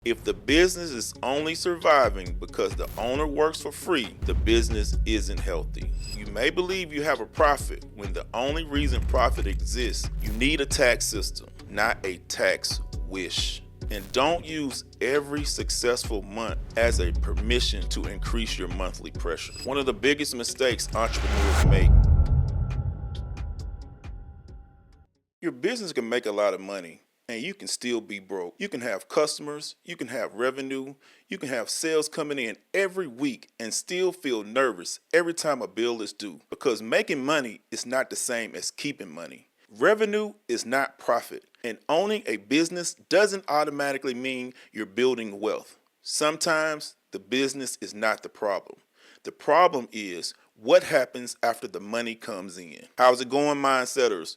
If the business is only surviving because the owner works for free, the business isn't healthy. You may believe you have a profit when the only reason profit exists. You need a tax system, not a tax wish. And don't use every successful month as a permission to increase your monthly pressure. One of the biggest mistakes entrepreneurs make. Your business can make a lot of money and you can still be broke. You can have customers, you can have revenue, you can have sales coming in every week and still feel nervous every time a bill is due, because making money is not the same as keeping money. Revenue is not profit, and owning a business doesn't automatically mean you're building wealth. Sometimes the business is not the problem. The problem is what happens after the money comes in. How's it going, mindsetters?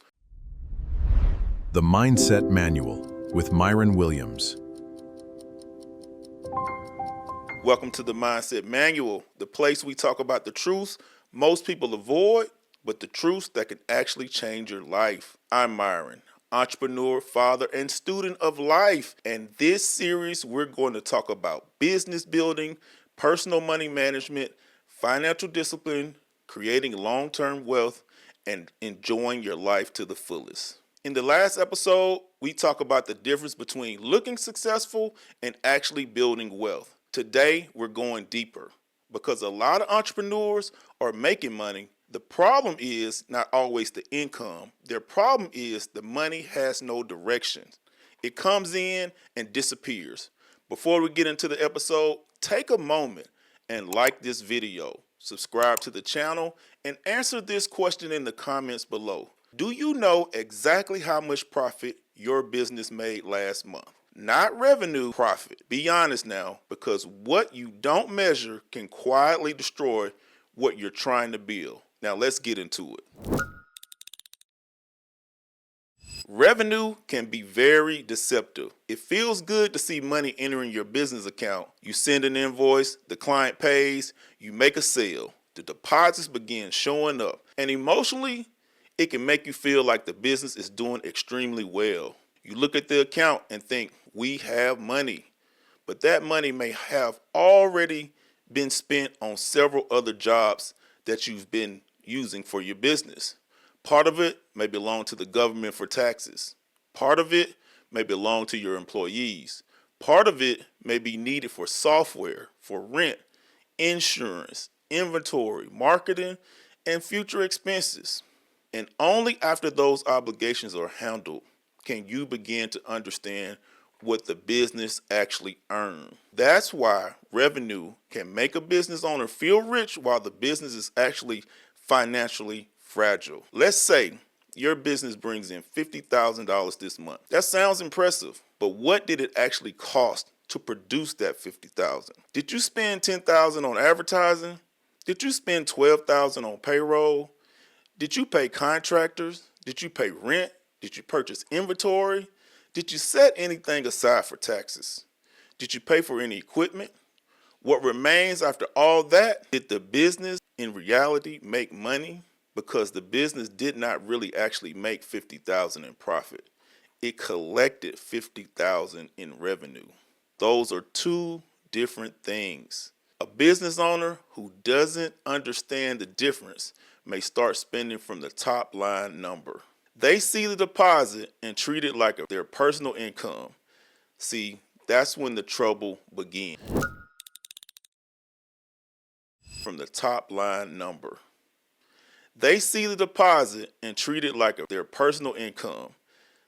The Mindset Manual with Myron Williams. Welcome to the Mindset Manual, the place we talk about the truths most people avoid, but the truths that can actually change your life. I'm Myron, entrepreneur, father, and student of life. And this series, we're going to talk about business building, personal money management, financial discipline, creating long-term wealth, and enjoying your life to the fullest. In the last episode, we talk about the difference between looking successful and actually building wealth. Today, we're going deeper because a lot of entrepreneurs are making money. The problem is not always the income. Their problem is the money has no direction. It comes in and disappears. Before we get into the episode, take a moment and like this video, subscribe to the channel, and answer this question in the comments below. Do you know exactly how much profit your business made last month? Not revenue, profit. Be honest now, because what you don't measure can quietly destroy what you're trying to build. Now let's get into it. Revenue can be very deceptive. It feels good to see money entering your business account. You send an invoice, the client pays, you make a sale, the deposits begin showing up, and emotionally, it can make you feel like the business is doing extremely well. You look at the account and think, we have money. But that money may have already been spent on several other jobs that you've been using for your business. Part of it may belong to the government for taxes. Part of it may belong to your employees. Part of it may be needed for software, for rent, insurance, inventory, marketing, and future expenses. And only after those obligations are handled can you begin to understand what the business actually earned. That's why revenue can make a business owner feel rich while the business is actually financially fragile. Let's say your business brings in $50,000 this month. That sounds impressive, but what did it actually cost to produce that $50,000? Did you spend $10,000 on advertising? Did you spend $12,000 on payroll? Did you pay contractors? Did you pay rent? Did you purchase inventory? Did you set anything aside for taxes? Did you pay for any equipment? What remains after all that? Did the business in reality make money? Because the business did not really actually make $50,000 in profit. It collected $50,000 in revenue. Those are two different things. A business owner who doesn't understand the difference may start spending from the top line number. They see the deposit and treat it like their personal income. See, that's when the trouble begins. From the top line number. They see the deposit and treat it like their personal income.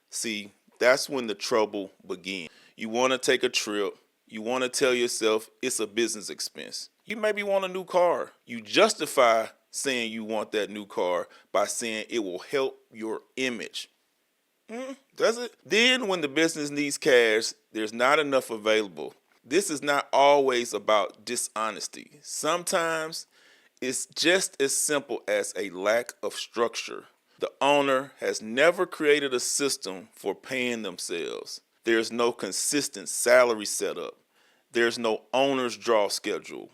See, that's when the trouble begins. You want to take a trip. You want to tell yourself it's a business expense. You maybe want a new car. You justify saying you want that new car by saying it will help your image. Does it? Then when the business needs cash, there's not enough available. This is not always about dishonesty. Sometimes it's just as simple as a lack of structure. The owner has never created a system for paying themselves. There's no consistent salary setup. There's no owner's draw schedule.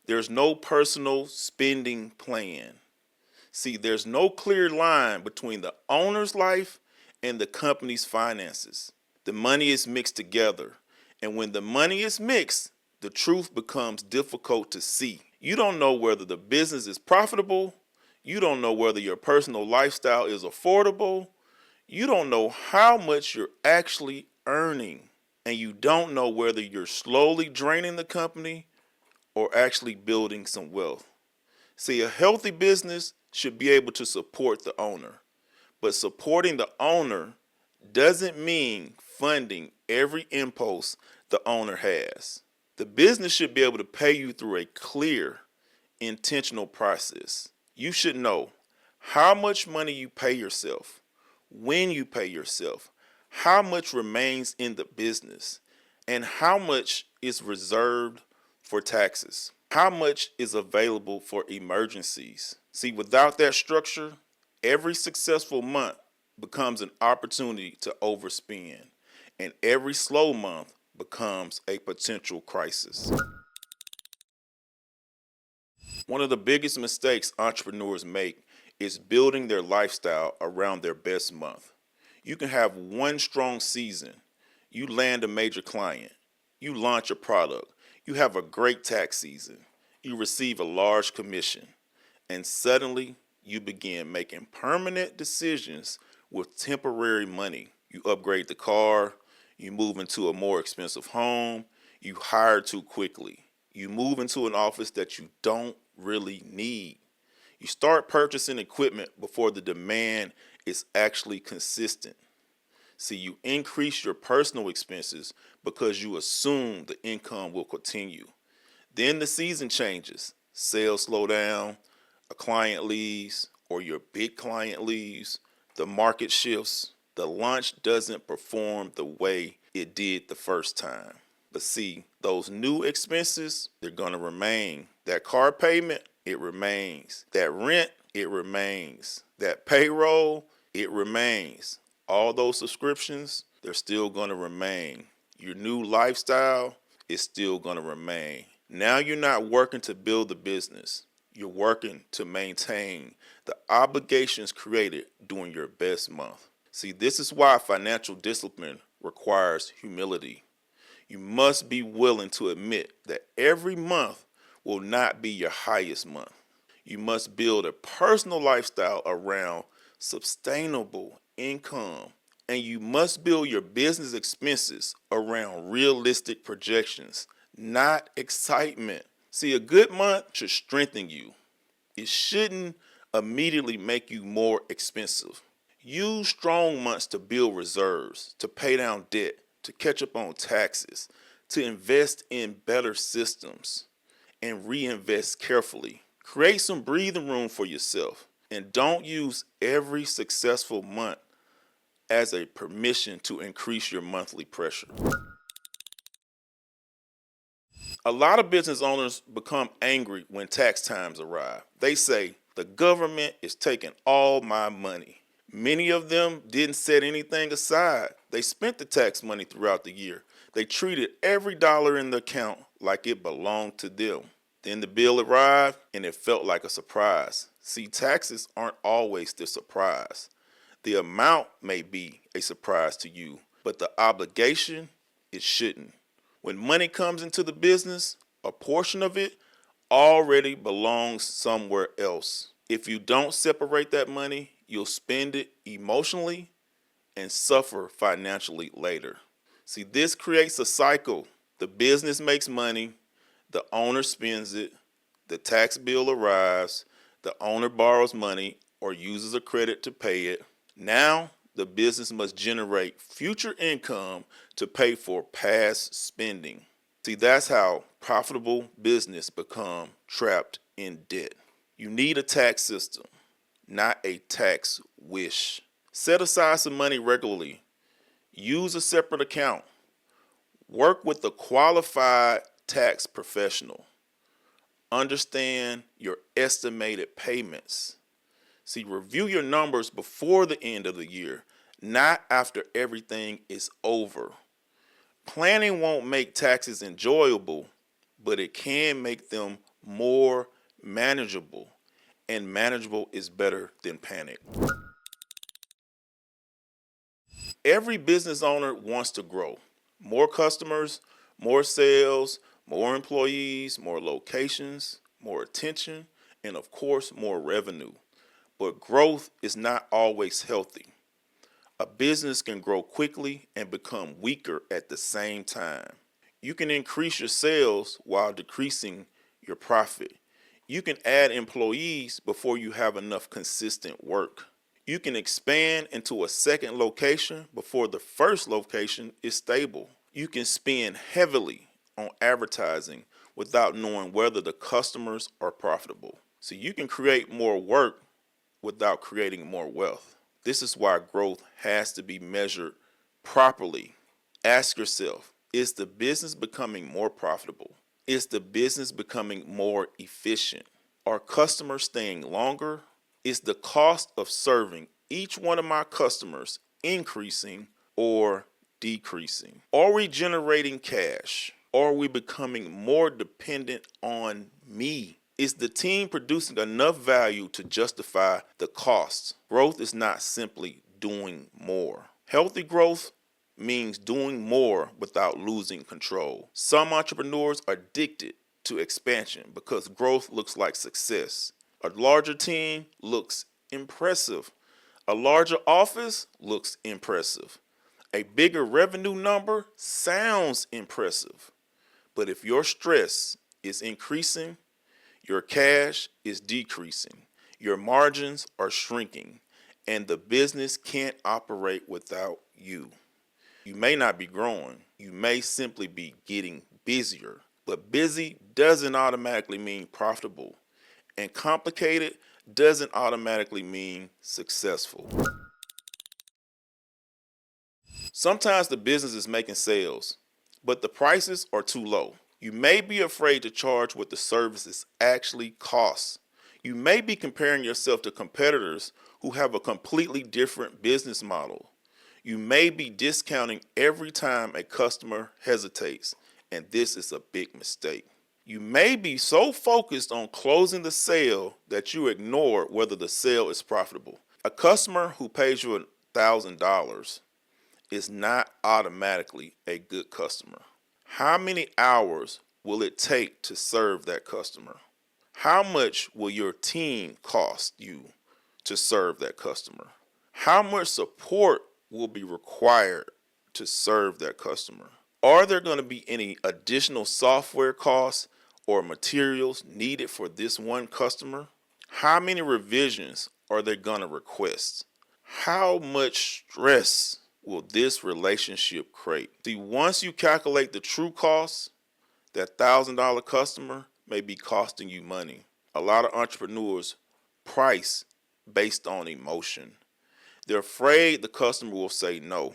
There's no personal spending plan. See, there's no clear line between the owner's life and the company's finances. The money is mixed together, And when the money is mixed, the truth becomes difficult to see. You don't know whether the business is profitable. You don't know whether your personal lifestyle is affordable. You don't know how much you're actually earning. And you don't know whether you're slowly draining the company or actually building some wealth. See, a healthy business should be able to support the owner. But supporting the owner doesn't mean funding every impulse the owner has. The business should be able to pay you through a clear, intentional process. You should know how much money you pay yourself, when you pay yourself, how much remains in the business, and how much is reserved for taxes. How much is available for emergencies? See, without that structure, every successful month becomes an opportunity to overspend, and every slow month becomes a potential crisis. One of the biggest mistakes entrepreneurs make is building their lifestyle around their best month. You can have one strong season, you land a major client, you launch a product, you have a great tax season, you receive a large commission, and suddenly you begin making permanent decisions with temporary money. You upgrade the car, you move into a more expensive home, you hire too quickly, you move into an office that you don't really need. You start purchasing equipment before the demand is actually consistent. See, you increase your personal expenses because you assume the income will continue. Then the season changes. Sales slow down, a client leaves, or your big client leaves. The market shifts. The launch doesn't perform the way it did the first time. But see, those new expenses, they're going to remain. That car payment, it remains. That rent, it remains. That payroll, it remains. All those subscriptions, they're still going to remain. Your new lifestyle is still going to remain. Now you're not working to build the business. You're working to maintain the obligations created during your best month. See, this is why financial discipline requires humility. You must be willing to admit that every month will not be your highest month. You must build a personal lifestyle around sustainable income, and you must build your business expenses around realistic projections, not excitement. See, a good month should strengthen you. It shouldn't immediately make you more expensive. Use strong months to build reserves, to pay down debt, to catch up on taxes, to invest in better systems, and reinvest carefully. Create some breathing room for yourself, and don't use every successful month as a permission to increase your monthly pressure. A lot of business owners become angry when tax times arrive. They say, the government is taking all my money. Many of them didn't set anything aside. They spent the tax money throughout the year. They treated every dollar in the account like it belonged to them. Then the bill arrived and it felt like a surprise. See, taxes aren't always the surprise. The amount may be a surprise to you, but the obligation, it shouldn't. When money comes into the business, a portion of it already belongs somewhere else. If you don't separate that money, you'll spend it emotionally and suffer financially later. See, this creates a cycle. The business makes money, the owner spends it, the tax bill arrives, the owner borrows money or uses a credit to pay it. Now, the business must generate future income to pay for past spending. See, that's how profitable business become trapped in debt. You need a tax system, not a tax wish. Set aside some money regularly. Use a separate account. Work with a qualified tax professional. Understand your estimated payments. See, review your numbers before the end of the year, not after everything is over. Planning won't make taxes enjoyable, but it can make them more manageable. And manageable is better than panic. Every business owner wants to grow. More customers, More sales, more employees, more locations, more attention, and of course, more revenue. But growth is not always healthy. A business can grow quickly and become weaker at the same time. You can increase your sales while decreasing your profit. You can add employees before you have enough consistent work. You can expand into a second location before the first location is stable. You can spend heavily on advertising without knowing whether the customers are profitable. So you can create more work without creating more wealth. This is why growth has to be measured properly. Ask yourself, is the business becoming more profitable? Is the business becoming more efficient? Are customers staying longer? Is the cost of serving each one of my customers increasing or decreasing? Are we generating cash? Are we becoming more dependent on me? Is the team producing enough value to justify the costs? Growth is not simply doing more. Healthy growth means doing more without losing control. Some entrepreneurs are addicted to expansion because growth looks like success. A larger team looks impressive. A larger office looks impressive. A bigger revenue number sounds impressive. But if your stress is increasing, your cash is decreasing, your margins are shrinking, and the business can't operate without you. You may not be growing, you may simply be getting busier, but busy doesn't automatically mean profitable, and complicated doesn't automatically mean successful. Sometimes the business is making sales, but the prices are too low. You may be afraid to charge what the services actually cost. You may be comparing yourself to competitors who have a completely different business model. You may be discounting every time a customer hesitates, and this is a big mistake. You may be so focused on closing the sale that you ignore whether the sale is profitable. A customer who pays you $1,000 is not automatically a good customer. How many hours will it take to serve that customer? How much will your team cost you to serve that customer? How much support will be required to serve that customer? Are there going to be any additional software costs or materials needed for this one customer? How many revisions are they going to request? How much stress will this relationship create? See, once you calculate the true costs, that $1,000 customer may be costing you money. A lot of entrepreneurs price based on emotion. They're afraid the customer will say no.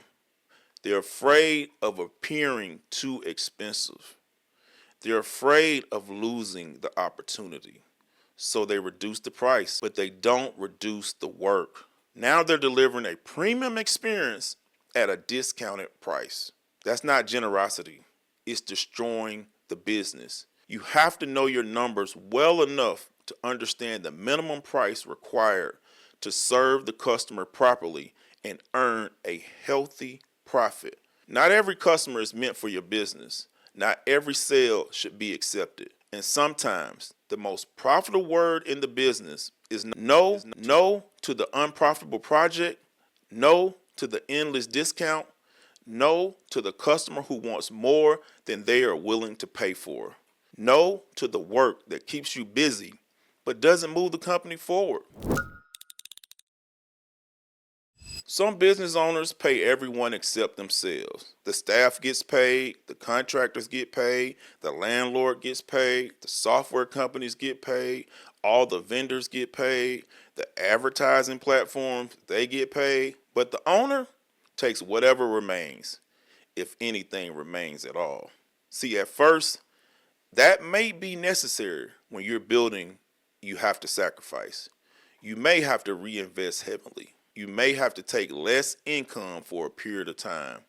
They're afraid of appearing too expensive. They're afraid of losing the opportunity. So they reduce the price, but they don't reduce the work. Now they're delivering a premium experience at a discounted price. That's not generosity. It's destroying the business. You have to know your numbers well enough to understand the minimum price required to serve the customer properly and earn a healthy profit. Not every customer is meant for your business. Not every sale should be accepted. And sometimes the most profitable word in the business is no. No to the unprofitable project. No to the endless discount. No to the customer who wants more than they are willing to pay for. No to the work that keeps you busy but doesn't move the company forward. Some business owners pay everyone except themselves. The staff gets paid, the contractors get paid, the landlord gets paid, the software companies get paid, all the vendors get paid, the advertising platforms, they get paid, but the owner takes whatever remains, if anything remains at all. See, at first, that may be necessary. When you're building, you have to sacrifice. You may have to reinvest heavily. You may have to take less income for a period of time,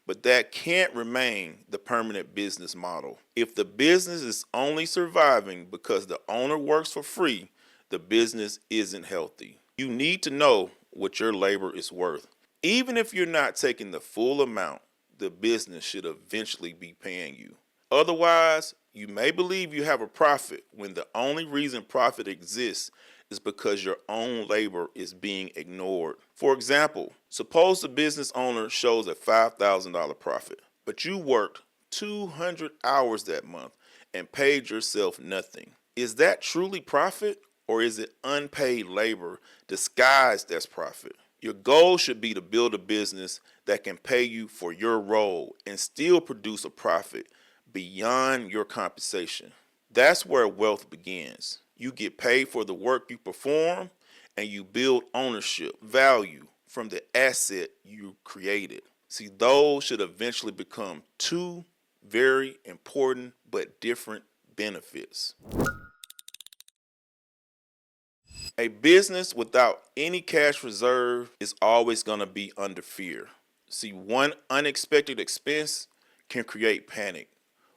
but that can't remain the permanent business model. If the business is only surviving because the owner works for free, the business isn't healthy. You need to know what your labor is worth. Even if you're not taking the full amount, the business should eventually be paying you. Otherwise, you may believe you have a profit when the only reason profit exists is because your own labor is being ignored. For example, suppose the business owner shows a $5,000 profit, but you worked 200 hours that month and paid yourself nothing. Is that truly profit, or is it unpaid labor disguised as profit? Your goal should be to build a business that can pay you for your role and still produce a profit beyond your compensation. That's where wealth begins. You get paid for the work you perform, and you build ownership, value from the asset you created. See, those should eventually become two very important but different benefits. A business without any cash reserve is always going to be under fear. See, one unexpected expense can create panic.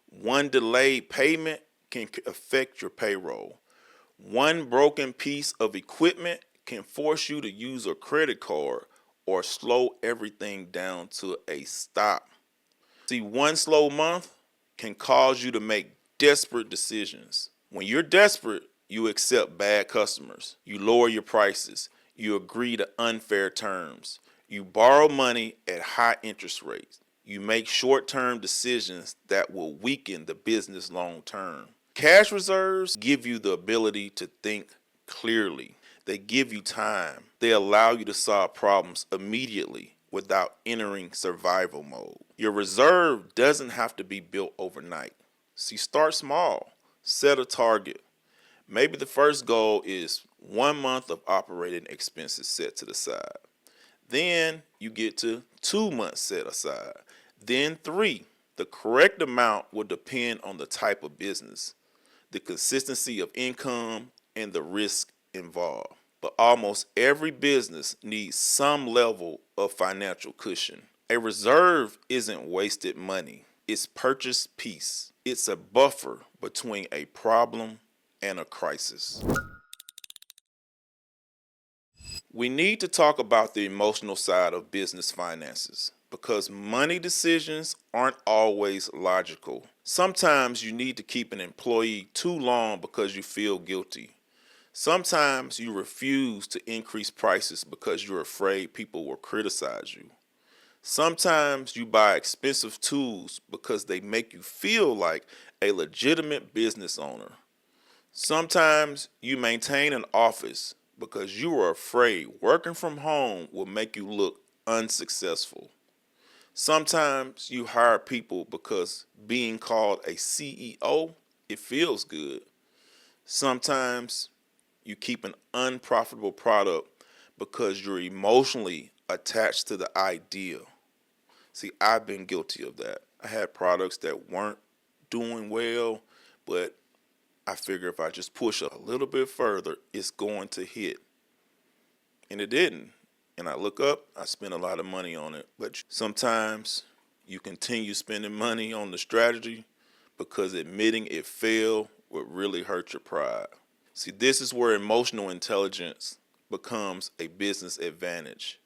One delayed payment can affect your payroll. One broken piece of equipment can force you to use a credit card or slow everything down to a stop. See, one slow month can cause you to make desperate decisions. When you're desperate, you accept bad customers. You lower your prices. You agree to unfair terms. You borrow money at high interest rates. You make short-term decisions that will weaken the business long-term. Cash reserves give you the ability to think clearly. They give you time. They allow you to solve problems immediately without entering survival mode. Your reserve doesn't have to be built overnight. See, start small. Set a target. Maybe the first goal is 1 month of operating expenses set to the side. Then you get to 2 months set aside. Then 3. The correct amount will depend on the type of business, the consistency of income, and the risk involved. But almost every business needs some level of financial cushion. A reserve isn't wasted money. It's purchased peace. It's a buffer between a problem and a crisis. We need to talk about the emotional side of business finances because money decisions aren't always logical. Sometimes you need to keep an employee too long because you feel guilty. Sometimes you refuse to increase prices because you're afraid people will criticize you. Sometimes you buy expensive tools because they make you feel like a legitimate business owner. Sometimes you maintain an office because you are afraid working from home will make you look unsuccessful. Sometimes you hire people because being called a CEO, it feels good. Sometimes you keep an unprofitable product because you're emotionally attached to the idea. See, I've been guilty of that. I had products that weren't doing well, but I figure if I just push a little bit further, it's going to hit. And it didn't. And I look up, I spent a lot of money on it. But sometimes you continue spending money on the strategy because admitting it failed would really hurt your pride. See, this is where emotional intelligence becomes a business advantage.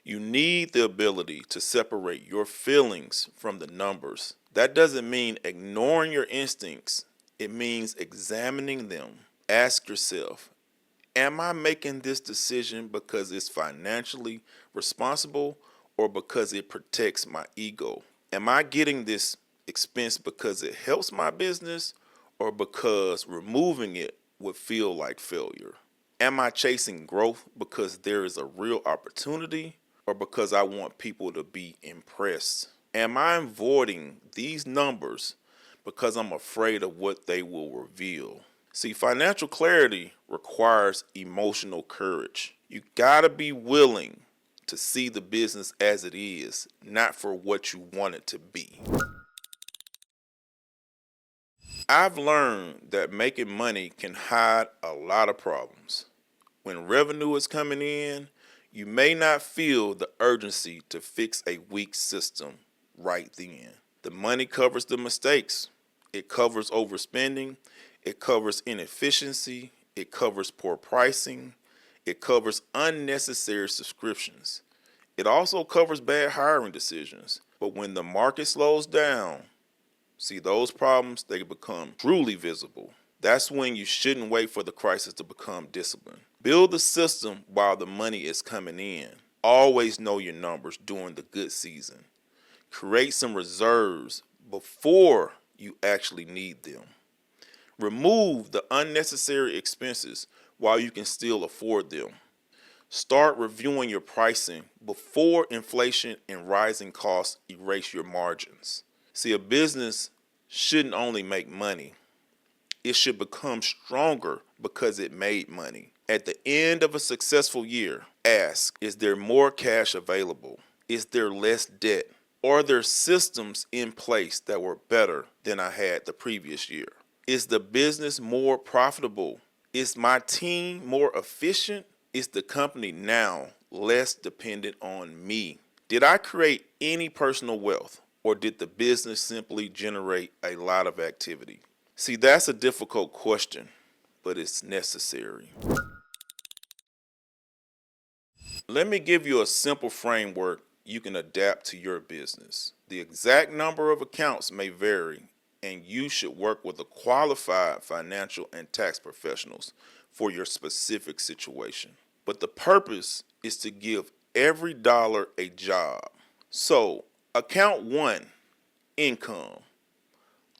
You need the ability to separate your feelings from the numbers. That doesn't mean ignoring your instincts. It means examining them. Ask yourself, am I making this decision because it's financially responsible or because it protects my ego? Am I getting this expense because it helps my business or because removing it would feel like failure? Am I chasing growth because there is a real opportunity or because I want people to be impressed? Am I avoiding these numbers because I'm afraid of what they will reveal? See, financial clarity requires emotional courage. You gotta be willing to see the business as it is, not for what you want it to be. I've learned that making money can hide a lot of problems. When revenue is coming in, you may not feel the urgency to fix a weak system right then. The money covers the mistakes. It covers overspending. It covers inefficiency. It covers poor pricing. It covers unnecessary subscriptions. It also covers bad hiring decisions. But But when the market slows down, see those problems, they become truly visible. That's when you shouldn't wait for the crisis to become disciplined. Build the system while the money is coming in. Always know your numbers during the good season. Create some reserves before you actually need them. Remove the unnecessary expenses while you can still afford them. Start reviewing your pricing before inflation and rising costs erase your margins. See, a business shouldn't only make money. It should become stronger because it made money. At the end of a successful year, ask, is there more cash available? Is there less debt? Are there systems in place that were better than I had the previous year? Is the business more profitable? Is my team more efficient? Is the company now less dependent on me? Did I create any personal wealth, or did the business simply generate a lot of activity? See, that's a difficult question, but it's necessary. Let me give you a simple framework you can adapt to your business. The exact number of accounts may vary, and you should work with a qualified financial and tax professionals for your specific situation. But the purpose is to give every dollar a job. So, account 1, income.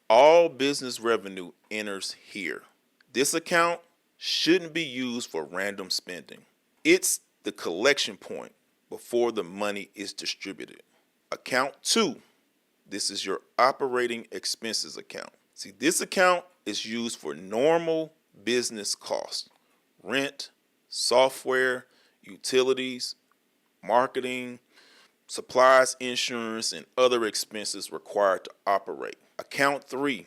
All business revenue enters here. This account shouldn't be used for random spending. It's the collection point before the money is distributed. Account 2, this is your operating expenses account. See, this account is used for normal business costs: rent, software, utilities, marketing, supplies, insurance, and other expenses required to operate. Account 3,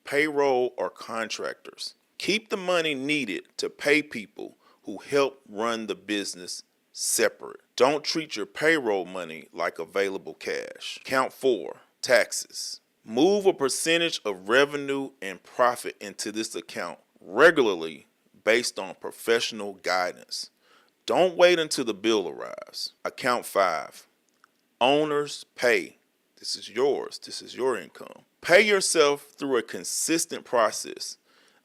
payroll or contractors. Keep the money needed to pay people who help run the business separate. Don't treat your payroll money like available cash. Account 4, taxes. Move a percentage of revenue and profit into this account regularly based on professional guidance. Don't wait until the bill arrives. Account 5, owner's pay. This is yours. This is your income. Pay yourself through a consistent process.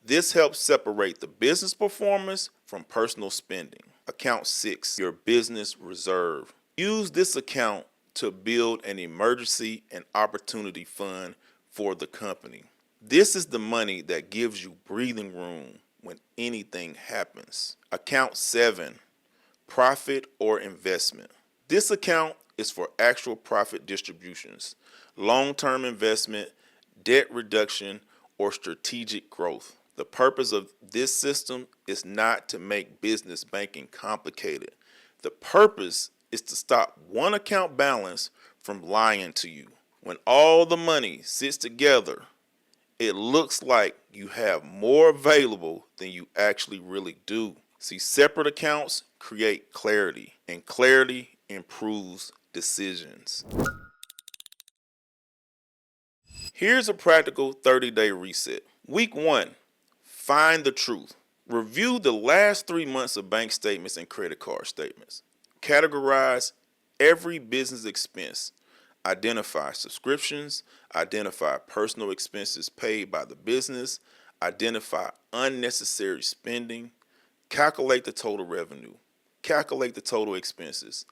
This helps separate the business performance from personal spending. Account 6, your business reserve. Use this account to build an emergency and opportunity fund for the company. This is the money that gives you breathing room when anything happens. Account 7, profit or investment. This account is for actual profit distributions, long-term investment, debt reduction, or strategic growth. The purpose of this system is not to make business banking complicated. The purpose is to stop one account balance from lying to you. When all the money sits together, it looks like you have more available than you actually really do. See, separate accounts create clarity, and clarity improves decisions. Here's a practical 30-day reset. Week 1, find the truth. Review the last 3 months of bank statements and credit card statements. Categorize every business expense. Identify subscriptions. Identify personal expenses paid by the business. Identify unnecessary spending. Calculate the total revenue. Calculate the total expenses.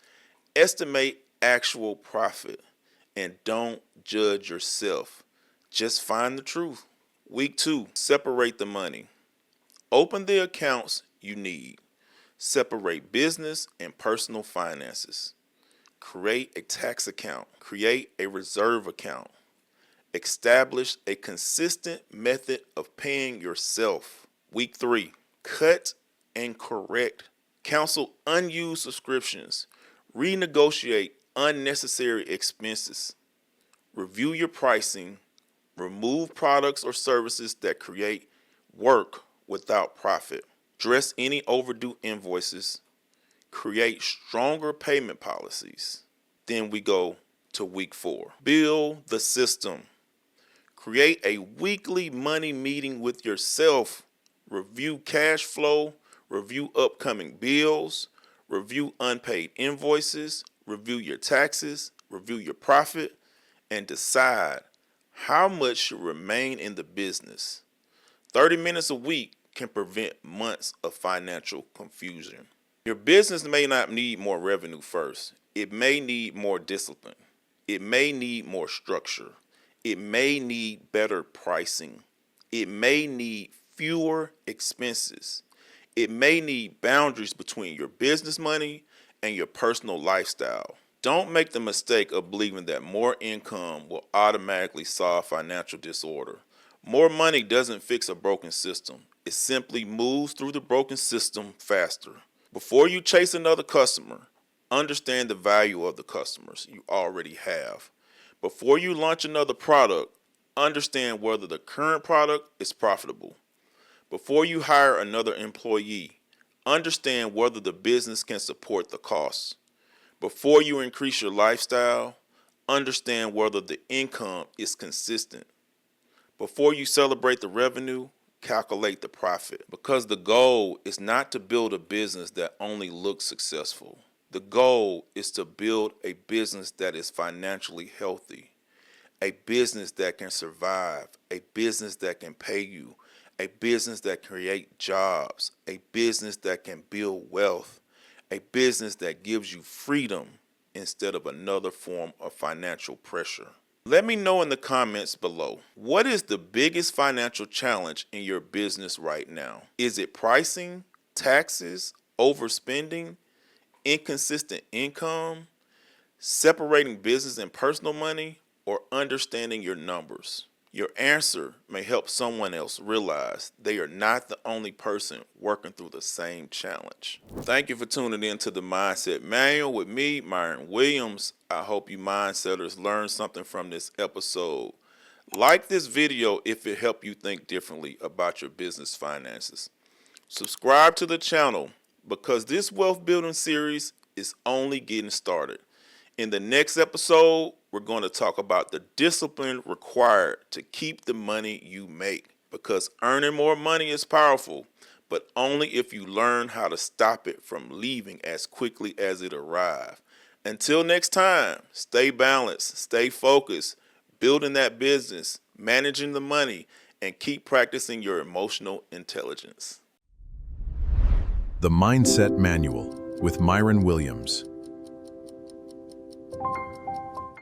Estimate actual profit. And don't judge yourself. Just find the truth. Week 2, separate the money. Open the accounts you need. Separate business and personal finances. Create a tax account. Create a reserve account. Establish a consistent method of paying yourself. Week 3, cut and correct. Cancel unused subscriptions. Renegotiate unnecessary expenses. Review your pricing. Remove products or services that create work without profit. Address any overdue invoices. Create stronger payment policies. Then we go to week 4. Build the system. Create a weekly money meeting with yourself. Review cash flow. Review upcoming bills. Review unpaid invoices. Review your taxes. Review your profit. and decide how much should remain in the business. 30 minutes a week can prevent months of financial confusion. Your business may not need more revenue first. It may need more discipline. It may need more structure. It may need better pricing. It may need fewer expenses. It may need boundaries between your business money and your personal lifestyle. Don't make the mistake of believing that more income will automatically solve financial disorder. More money doesn't fix a broken system. It simply moves through the broken system faster. Before you chase another customer, understand the value of the customers you already have. Before you launch another product, understand whether the current product is profitable. Before you hire another employee, understand whether the business can support the costs. Before you increase your lifestyle, understand whether the income is consistent. Before you celebrate the revenue, calculate the profit. Because the goal is not to build a business that only looks successful. The goal is to build a business that is financially healthy, a business that can survive, a business that can pay you, a business that creates jobs, a business that can build wealth, a business that gives you freedom instead of another form of financial pressure. Let me know in the comments below, what is the biggest financial challenge in your business right now? Is it pricing, taxes, overspending, inconsistent income, separating business and personal money, or understanding your numbers? Your answer may help someone else realize they are not the only person working through the same challenge. Thank you for tuning in to the Mindset Manual with me, Myron Williams. I hope you mindsetters learned something from this episode. Like this video if it helped you think differently about your business finances. Subscribe to the channel because this wealth building series is only getting started. In the next episode, we're going to talk about the discipline required to keep the money you make, because earning more money is powerful, but only if you learn how to stop it from leaving as quickly as it arrived. Until next time, stay balanced, stay focused, building that business, managing the money, and keep practicing your emotional intelligence. The Mindset Manual with Myron Williams.